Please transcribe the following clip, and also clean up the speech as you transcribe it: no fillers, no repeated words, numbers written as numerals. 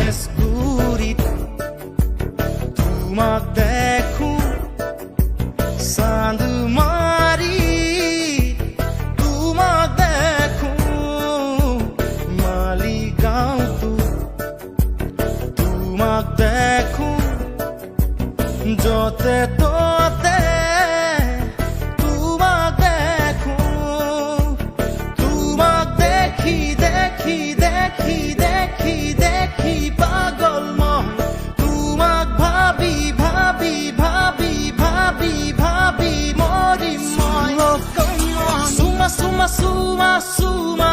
গণেশগুৰিত তোমাক দেখো চান্দমাৰী তোমাক দেখো মালিগাঁওতো তোমাক দেখো যতে ততে তোমাক দেখো তোমাক দেখি দেখি দেখি দেখি দেখি পাগল মই তোমাক ভাবি ভাবি ভাবি ভাবি ভাবি মৰিম মই চুমা চুমা চুমা চুমা